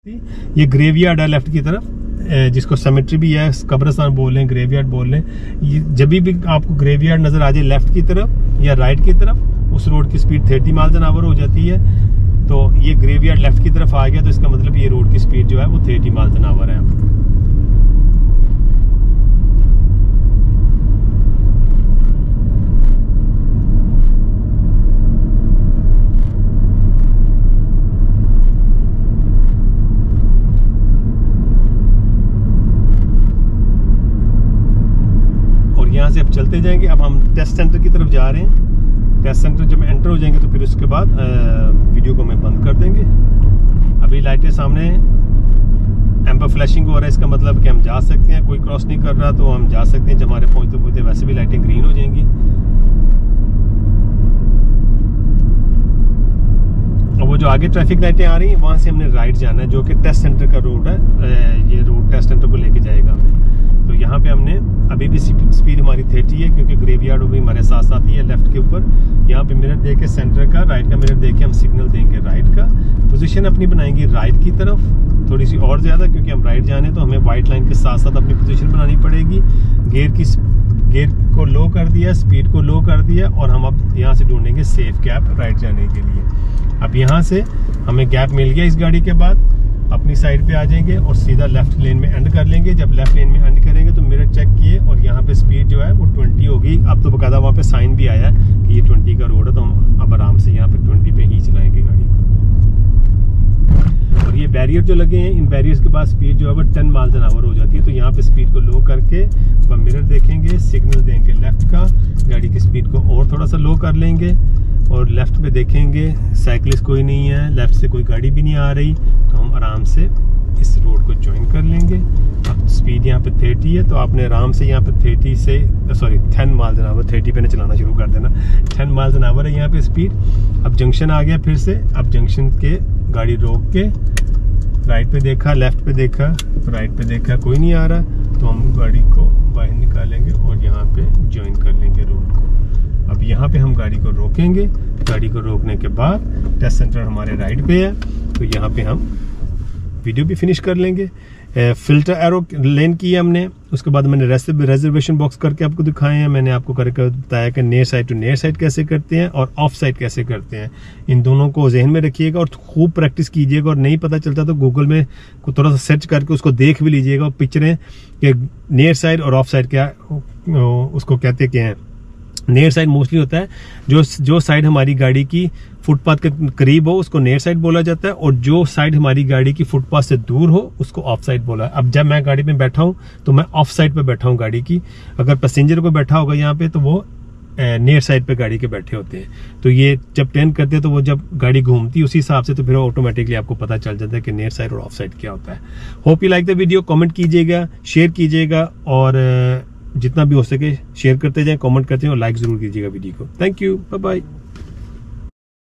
ये ग्रेवयार्ड है लेफ्ट की तरफ, जिसको सेमेट्री भी है, कब्रिस्तान बोल रहे हैं, ग्रेवयार्ड बोल रहे हैं। जब भी आपको ग्रेवयार्ड नजर आ जाए लेफ्ट की तरफ या राइट की तरफ, उस रोड की स्पीड 30 माइल एन आवर हो जाती है। तो ये ग्रेवयार्ड लेफ्ट की तरफ आ गया तो इसका मतलब ये रोड की स्पीड जो है वो 30 माइल एन आवर है। यहाँ से अब चलते जाएंगे। अब हम टेस्ट सेंटर की तरफ जा रहे हैं। टेस्ट सेंटर जब एंटर हो जाएंगे तो फिर उसके बाद वीडियो को मैं बंद कर देंगे। अभी लाइटें सामने एम्बर फ्लैशिंग हो रहा है, इसका मतलब कि हम जा सकते हैं। कोई क्रॉस नहीं कर रहा तो हम जा सकते हैं। जब हमारे पहुंचते पहुंचते वैसे भी लाइटें ग्रीन हो जाएंगी। और वो जो आगे ट्रैफिक लाइटें आ रही हैं वहां से हमने राइट जाना है, जो कि टेस्ट सेंटर का रोड है। ये रोड टेस्ट सेंटर को लेके जाएगा हमें। तो यहाँ पे हमने अभी भी स्पीड हमारी 30 है, क्योंकि ग्रेवयार्ड भी हमारे साथ साथ ही है लेफ्ट के ऊपर। यहाँ पे मिरर देके सेंटर का, राइट का मिरर देके हम सिग्नल देंगे राइट का। पोजीशन अपनी बनाएंगे राइट की तरफ थोड़ी सी और ज्यादा, क्योंकि हम राइट जाने तो हमें व्हाइट लाइन के साथ साथ अपनी पोजीशन बनानी पड़ेगी। गेयर को लो कर दिया, स्पीड को लो कर दिया, और हम अब यहाँ से ढूंढेंगे सेफ गैप राइट जाने के लिए। अब यहाँ से हमें गैप मिल गया इस गाड़ी के बाद, अपनी साइड पे आ जाएंगे और सीधा लेफ्ट लेन में एंड कर लेंगे। जब लेफ्ट लेन में एंड करेंगे तो मिरर चेक किए और यहाँ पे स्पीड जो है वो 20 होगी। अब तो बकायदा वहाँ पे साइन भी आया है कि ये 20 का रोड है, तो हम अब आराम से यहाँ पे 20 पे ही चलाएंगे गाड़ी को। और ये बैरियर जो लगे हैं, इन बैरियर्स के बाद स्पीड जो है वो 10 माइल एन आवर हो जाती है। तो यहाँ पे स्पीड को लो करके अब मिरर देखेंगे, सिग्नल देंगे लेफ्ट का, गाड़ी की स्पीड को और थोड़ा सा लो कर लेंगे और लेफ्ट पे देखेंगे साइकिलिस्ट कोई नहीं है, लेफ्ट से कोई गाड़ी भी नहीं आ रही, तो हम आराम से इस रोड को ज्वाइन कर लेंगे। अब स्पीड यहाँ पे 30 है, तो आपने आराम से यहाँ पे 10 माइल एन आवर, 30 पे ना चलाना शुरू कर देना। 10 माइल एन आवर है यहाँ पे स्पीड। अब जंक्शन आ गया फिर से। अब जंक्शन के गाड़ी रोक के राइट पे देखा, लेफ्ट पे देखा, राइट पे देखा, कोई नहीं आ रहा, तो हम गाड़ी को बाहर निकालेंगे और यहाँ पे ज्वाइन कर लेंगे रोड को। अब यहाँ पे हम गाड़ी को रोकेंगे। गाड़ी को रोकने के बाद टेस्ट सेंटर हमारे राइट पे है, तो यहाँ पे हम वीडियो भी फिनिश कर लेंगे। फिल्टर एरो लेन की है हमने। उसके बाद मैंने रिजर्वेशन बॉक्स करके आपको दिखाए हैं। मैंने आपको करके बताया कि near side to near side कैसे करते हैं और ऑफ साइड कैसे करते हैं। इन दोनों को जहन में रखिएगा और खूब प्रैक्टिस कीजिएगा। और नहीं पता चलता तो गूगल में थोड़ा सा सर्च करके उसको देख भी लीजिएगा। और पिक्चरें कि नियर साइड और ऑफ साइड क्या उसको कहते क्या है। नियर साइड मोस्टली होता है जो साइड हमारी गाड़ी की फुटपाथ के करीब हो उसको नियर साइड बोला जाता है, और जो साइड हमारी गाड़ी की फुटपाथ से दूर हो उसको ऑफ साइड बोला है। अब जब मैं गाड़ी में बैठा हूं तो मैं ऑफ साइड पे बैठा हूं गाड़ी की। अगर पैसेंजर को बैठा होगा यहाँ पे तो वो नियर साइड पे गाड़ी के बैठे होते हैं। तो ये जब टर्न करते हैं तो वो जब गाड़ी घूमती है उसी हिसाब से, तो फिर ऑटोमेटिकली आपको पता चल जाता है कि नियर साइड और ऑफ साइड क्या होता है। Hope you like the video. Comment कीजिएगा, शेयर कीजिएगा, और जितना भी हो सके शेयर करते जाएं, कमेंट करते हैं और लाइक जरूर कीजिएगा वीडियो को। Thank you, bye bye.